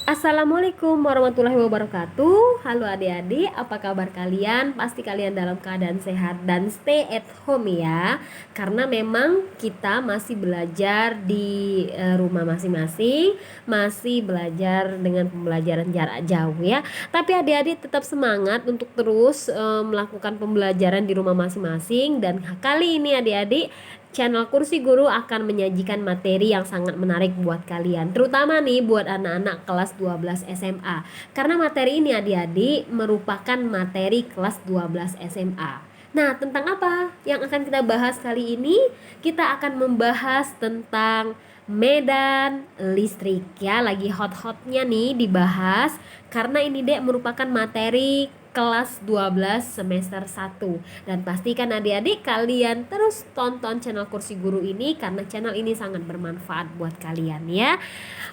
Assalamualaikum warahmatullahi wabarakatuh. Halo adik-adik, apa kabar kalian? Pasti kalian dalam keadaan sehat dan stay at home ya. Karena memang kita masih belajar di rumah masing-masing, masih belajar dengan pembelajaran jarak jauh ya. Tapi adik-adik tetap semangat untuk terus melakukan pembelajaran di rumah masing-masing. Dan kali ini adik-adik, channel Kursi Guru akan menyajikan materi yang sangat menarik buat kalian, terutama nih buat anak-anak kelas 12 SMA. Karena materi ini adik-adik merupakan materi kelas 12 SMA. Nah, tentang apa yang akan kita bahas kali ini? Kita akan membahas tentang medan listrik ya, lagi hot-hotnya nih dibahas karena ini Dek merupakan materi kelas 12 semester 1. Dan pastikan adik-adik kalian terus tonton channel Kursi Guru ini karena channel ini sangat bermanfaat buat kalian ya.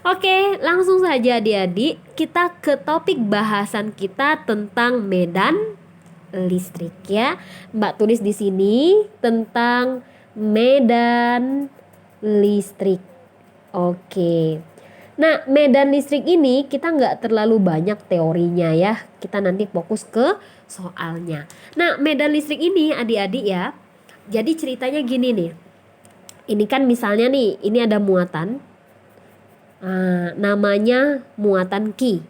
Oke, langsung saja adik-adik kita ke topik bahasan kita tentang medan listrik ya. Mbak tulis di sini tentang medan listrik. Oke. Nah, medan listrik ini kita nggak terlalu banyak teorinya ya. Kita nanti fokus ke soalnya. Nah, medan listrik ini adik-adik ya. Jadi ceritanya gini nih. Ini kan misalnya nih, ini ada muatan. Namanya muatan Q.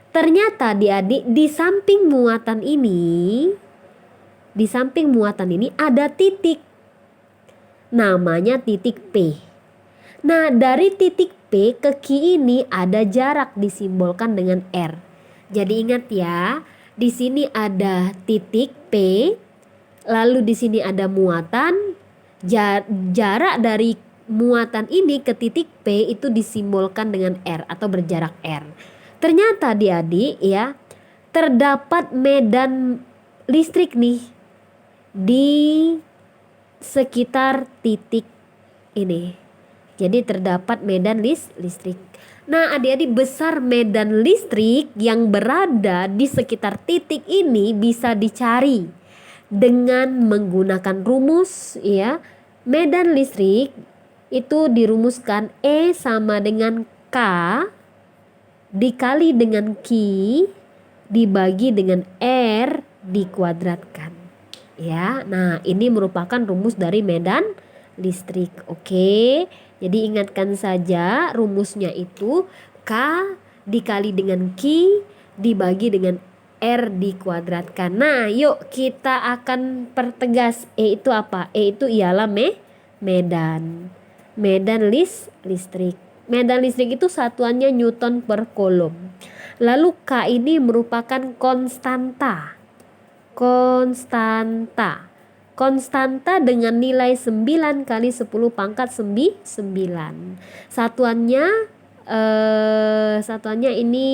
Ternyata adik-adik di samping muatan ini ada titik. Namanya titik P. Nah, dari titik P ke Q ini ada jarak disimbolkan dengan R. Jadi ingat ya, di sini ada titik P, lalu di sini ada muatan. Jarak dari muatan ini ke titik P itu disimbolkan dengan R atau berjarak R. Ternyata adik-adik ya, terdapat medan listrik nih di sekitar titik ini. Jadi terdapat medan listrik. Nah adik-adik, besar medan listrik yang berada di sekitar titik ini bisa dicari dengan menggunakan rumus ya. Medan listrik itu dirumuskan E sama dengan K dikali dengan Q dibagi dengan R dikuadratkan. Ya, nah ini merupakan rumus dari medan listrik. Oke. Jadi ingatkan saja rumusnya itu K dikali dengan Q dibagi dengan R dikuadratkan. Nah yuk kita akan pertegas. E itu apa? E itu ialah medan listrik. Medan listrik itu satuannya Newton per Coulomb. Lalu K ini merupakan konstanta. Konstanta dengan nilai 9 kali 10 pangkat 9. Satuannya ini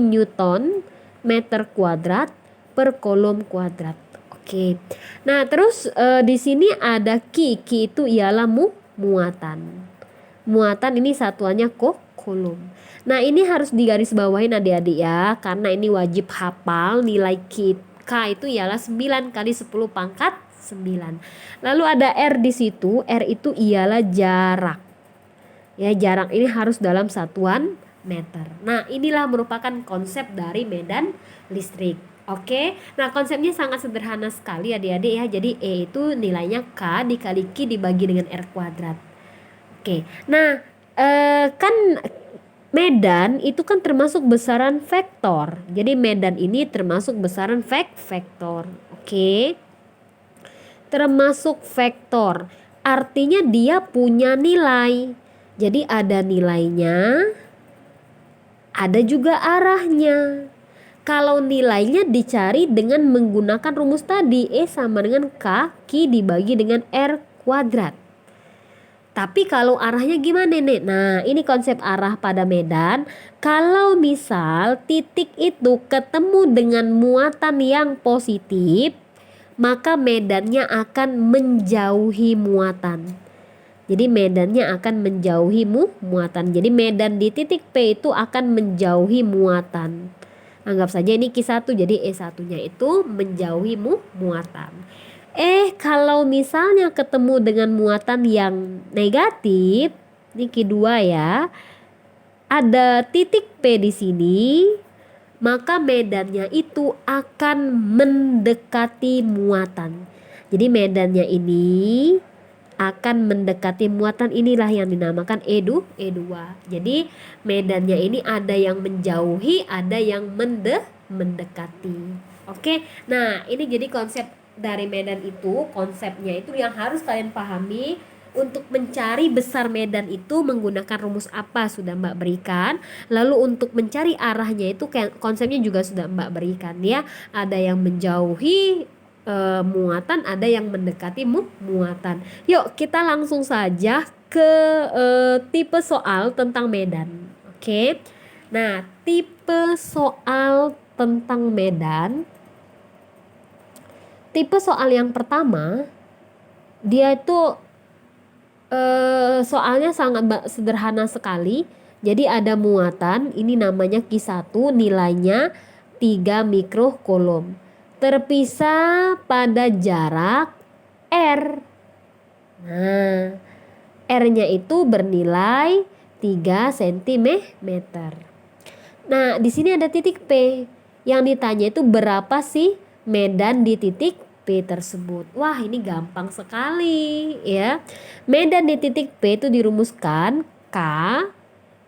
Newton meter kuadrat per Coulomb kuadrat. Oke. Nah, terus di sini ada Q. Q itu ialah muatan. Muatan ini satuannya Coulomb. Nah, ini harus digarisbawahin adik-adik ya, karena ini wajib hafal nilai K itu ialah 9 kali 10 pangkat 9. Lalu ada R di situ. R itu ialah jarak. Ya, jarak ini harus dalam satuan meter. Nah, inilah merupakan konsep dari medan listrik. Oke. Nah, konsepnya sangat sederhana sekali adik-adik ya. Jadi E itu nilainya K dikali Q dibagi dengan R kuadrat. Oke. Nah, kan medan itu kan termasuk besaran vektor. Jadi medan ini termasuk besaran vektor. Oke. Termasuk vektor. Artinya dia punya nilai. Jadi ada nilainya, ada juga arahnya. Kalau nilainya dicari dengan menggunakan rumus tadi, E sama dengan K, Q dibagi dengan R kuadrat. Tapi kalau arahnya gimana nih? Nah, ini konsep arah pada medan. Kalau misal titik itu ketemu dengan muatan yang positif, maka medannya akan menjauhi muatan. Jadi medannya akan menjauhi muatan. Jadi medan di titik P itu akan menjauhi muatan. Anggap saja ini Q1, jadi E1-nya itu menjauhi muatan. Kalau misalnya ketemu dengan muatan yang negatif, ini Q2 ya, ada titik P di sini, maka medannya itu akan mendekati muatan. Jadi medannya ini akan mendekati muatan, inilah yang dinamakan E2. Jadi medannya ini ada yang menjauhi, ada yang mendekati. Oke, nah ini jadi konsep dari medan itu, konsepnya itu yang harus kalian pahami. Untuk mencari besar medan itu menggunakan rumus apa sudah Mbak berikan. Lalu untuk mencari arahnya itu konsepnya juga sudah Mbak berikan ya. Ada yang menjauhi muatan, ada yang mendekati muatan. Yuk kita langsung saja ke tipe soal tentang medan. Oke. Nah, tipe soal tentang medan. Tipe soal yang pertama, dia itu soalnya sangat sederhana sekali. Jadi ada muatan, ini namanya Q1, nilainya 3 mikrocoulomb. Terpisah pada jarak R. Nah, R-nya itu bernilai 3 cm. Nah, di sini ada titik P. Yang ditanya itu berapa sih medan di titik P tersebut. Wah, ini gampang sekali ya. Medan di titik P itu dirumuskan K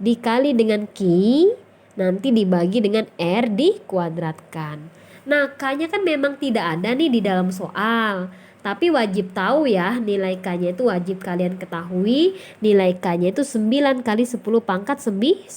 dikali dengan Q nanti dibagi dengan R dikuadratkan. Nah, K-nya kan memang tidak ada nih di dalam soal. Tapi wajib tahu ya, nilai K-nya itu wajib kalian ketahui. Nilai K-nya itu 9 kali 10 pangkat 9.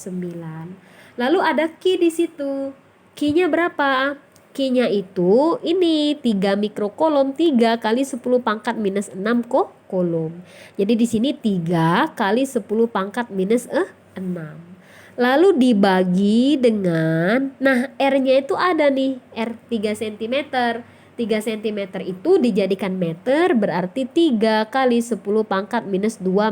Lalu ada Q di situ. Q-nya berapa? Q-nya itu ini 3 mikrocoulomb, 3 kali 10 pangkat minus 6 coulomb. Jadi di sini 3 kali 10 pangkat minus 6. Lalu dibagi dengan, nah R-nya itu ada nih, R 3 cm. 3 cm itu dijadikan meter, berarti 3 kali 10 pangkat minus 2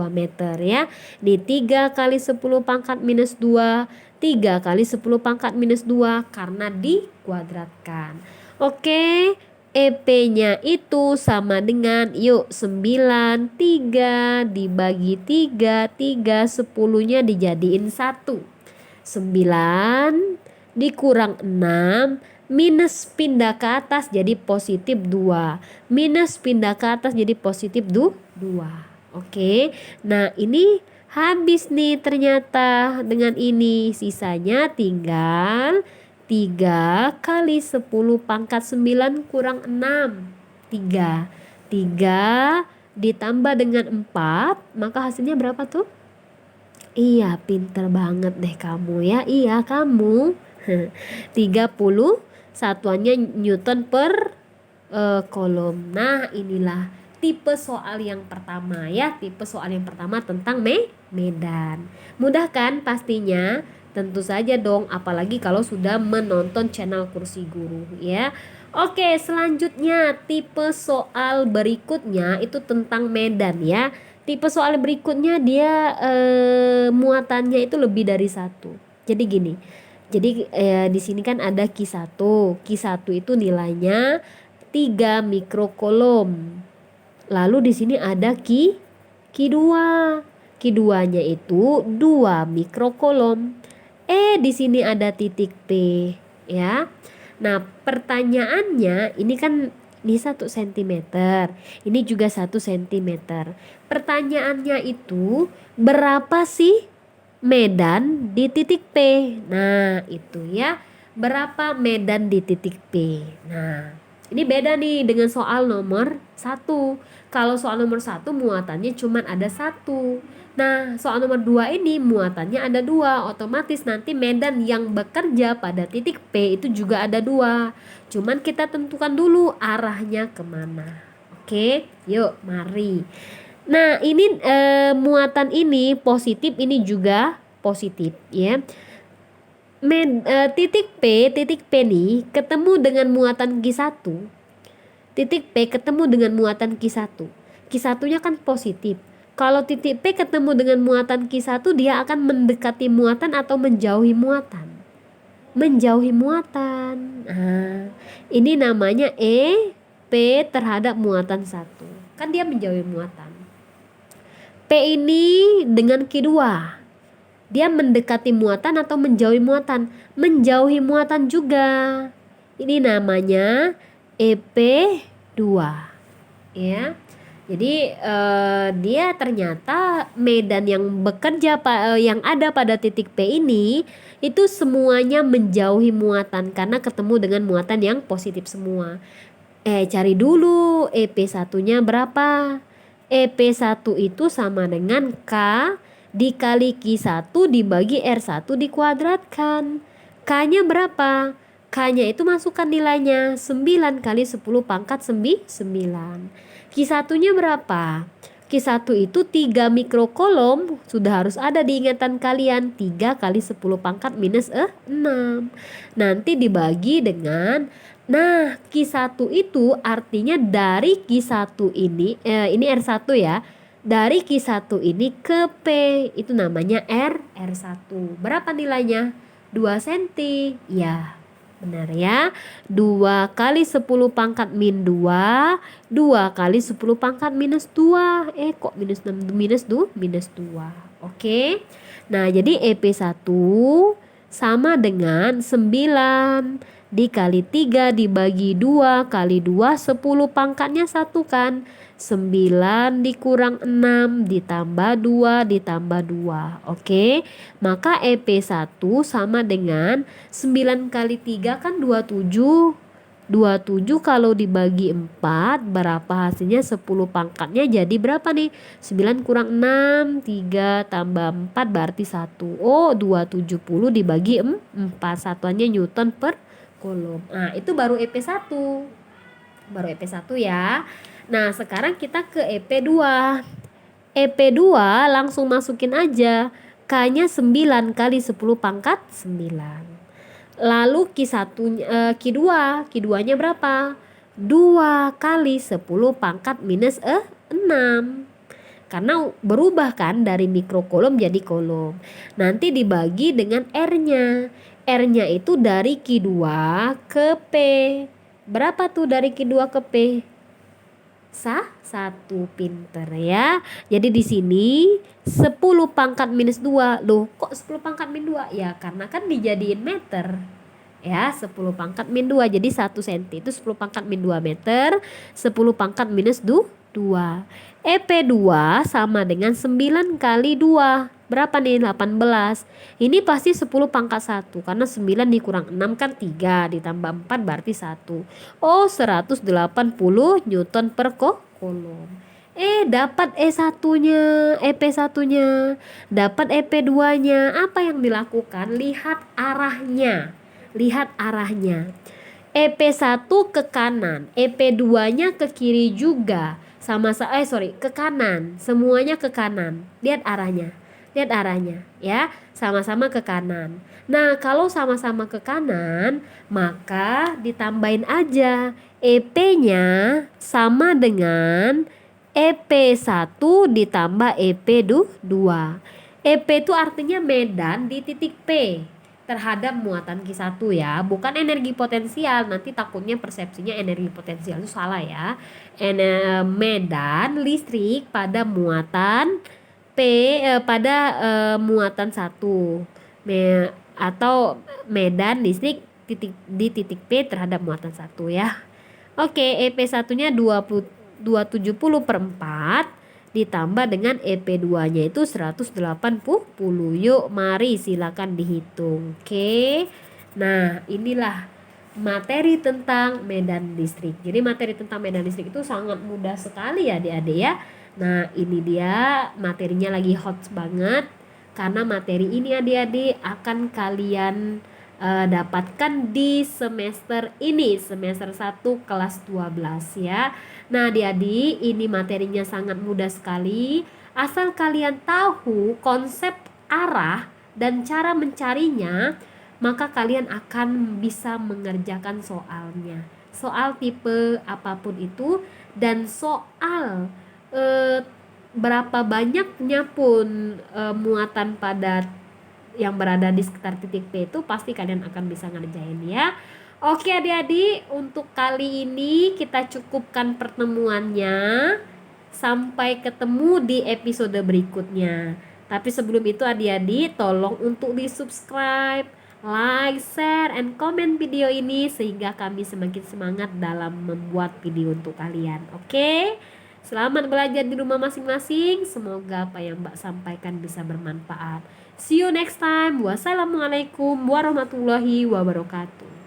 meter ya. Di 3 kali 10 pangkat minus 2, 3 kali 10 pangkat minus 2 karena dikuadratkan. Oke, EP-nya itu sama dengan, yuk 9, 3 dibagi 3, 3 10-nya dijadiin 1. 9 dikurang 6, minus pindah ke atas jadi positif 2. Minus pindah ke atas jadi positif 2. Oke, nah ini habis nih ternyata dengan ini. Sisanya tinggal 3 kali 10 pangkat 9 kurang 6. 3. 3 ditambah dengan 4, maka hasilnya berapa tuh? Iya, pinter banget deh kamu ya. Iya, kamu. 30 satuannya Newton per coulomb. Nah, inilah tipe soal yang pertama ya. Tipe soal yang pertama tentang medan. Mudah kan pastinya? Tentu saja dong, apalagi kalau sudah menonton channel Kursi Guru ya. Oke, selanjutnya tipe soal berikutnya itu tentang medan ya. Tipe soal berikutnya dia muatannya itu lebih dari satu. Jadi gini. Jadi di sini kan ada Q1. Q1 itu nilainya 3 mikrocoulomb. Lalu di sini ada Q2. Q2-nya itu 2 mikrocoulomb. Di sini ada titik P ya. Nah, pertanyaannya ini kan ini 1 cm. Ini juga 1 cm. Pertanyaannya itu berapa sih medan di titik P? Nah, itu ya. Berapa medan di titik P? Nah, ini beda nih dengan soal nomor 1. Kalau soal nomor 1 muatannya cuma ada 1. Nah, soal nomor 2 ini muatannya ada 2. Otomatis nanti medan yang bekerja pada titik P itu juga ada 2. Cuman kita tentukan dulu arahnya kemana. Oke, yuk mari. Nah, ini muatan ini positif, ini juga positif ya. Titik P nih ketemu dengan muatan Q1. Titik P ketemu dengan muatan Q1. Q1-nya kan positif. Kalau titik P ketemu dengan muatan Q1, dia akan mendekati muatan atau menjauhi muatan? Menjauhi muatan. Nah, ini namanya P terhadap muatan 1. Kan dia menjauhi muatan. P ini dengan Q2. Dia mendekati muatan atau menjauhi muatan? Menjauhi muatan juga. Ini namanya EP2 ya. Jadi dia ternyata medan yang yang ada pada titik P ini itu semuanya menjauhi muatan karena ketemu dengan muatan yang positif semua. Cari dulu EP1-nya berapa? EP1 itu sama dengan K dikali Q1 dibagi R1 dikuadratkan. K-nya berapa? K-nya itu masukkan nilainya 9 kali 10 pangkat 9. Q1-nya berapa? Q1 itu 3 mikrokolom, sudah harus ada di ingatan kalian, 3 kali 10 pangkat minus 6. Nanti dibagi dengan, nah Q1 itu artinya dari Q1 ini R1 ya, dari Q1 ini ke P itu namanya R1. Berapa nilainya? 2 cm. Ya, benar ya. 2 kali 10 pangkat min 2, 2 kali 10 pangkat minus 2. Kok minus 6 minus 2. Oke. Nah, jadi EP1 sama dengan 9 dikali 3 dibagi 2 kali 2 10 pangkatnya 1 kan. 9 dikurang 6 ditambah 2 ditambah 2. Oke. Maka EP1 sama dengan 9 kali 3 kan 27. 27 kalau dibagi 4 berapa hasilnya? 10 pangkatnya jadi berapa nih? 9 kurang 6, 3 tambah 4 berarti 1. Oh, 270 dibagi 4. Satuannya Newton per kolom. Nah, itu baru EP1. Baru EP1 ya. Nah, sekarang kita ke EP2. EP2 langsung masukin aja. K-nya 9 kali 10 pangkat 9. Lalu Q2-nya berapa? 2 kali 10 pangkat minus 6. Karena berubah kan dari mikrokolom jadi kolom. Nanti dibagi dengan R-nya. R-nya itu dari Q2 ke P. Berapa tuh dari Q2 ke P? 1, pinter ya. Jadi di sini 10 pangkat minus 2. Loh, kok 10 pangkat min 2? Ya, karena kan dijadiin meter. Ya, 10 pangkat min 2. Jadi 1 cm itu 10 pangkat min 2 meter. 10 pangkat minus 2. EP2 sama dengan 9 kali 2. Berapa nih? 18. Ini pasti 10 pangkat 1 karena 9 dikurang 6 kan 3 ditambah 4 berarti 1. Oh, 180 Newton per kolom. Dapat E1-nya, EP1-nya, dapat EP2-nya. Apa yang dilakukan? Lihat arahnya. EP1 ke kanan, EP2-nya ke kiri juga. Ke kanan. Semuanya ke kanan. Lihat arahnya ya, sama-sama ke kanan. Nah, kalau sama-sama ke kanan, maka ditambahin aja EP-nya sama dengan EP1 ditambah EP2. EP itu artinya medan di titik P terhadap muatan Q1 ya, bukan energi potensial. Nanti takutnya persepsinya energi potensial itu salah ya. Medan listrik pada muatan P muatan 1 atau medan listrik di titik P terhadap muatan 1 ya. Oke, EP1-nya 270 per 4 ditambah dengan EP2-nya itu 180. Yuk, mari silakan dihitung. Oke. Nah, inilah materi tentang medan listrik. Jadi materi tentang medan listrik itu sangat mudah sekali ya adik-adik ya. Nah, ini dia materinya lagi hot banget karena materi ini adik-adik akan kalian dapatkan di semester ini, semester 1 kelas 12 ya. Nah, adik-adik, ini materinya sangat mudah sekali. Asal kalian tahu konsep arah dan cara mencarinya, maka kalian akan bisa mengerjakan soalnya. Soal tipe apapun itu dan soal berapa banyaknya pun muatan padat yang berada di sekitar titik P itu pasti kalian akan bisa ngerjain ya. Oke adik-adik, untuk kali ini kita cukupkan pertemuannya. Sampai ketemu di episode berikutnya. Tapi sebelum itu adik-adik tolong untuk di subscribe, like, share, and comment video ini sehingga kami semakin semangat dalam membuat video untuk kalian. Oke? Selamat belajar di rumah masing-masing. Semoga apa yang Mbak sampaikan bisa bermanfaat. See you next time. Wassalamualaikum warahmatullahi wabarakatuh.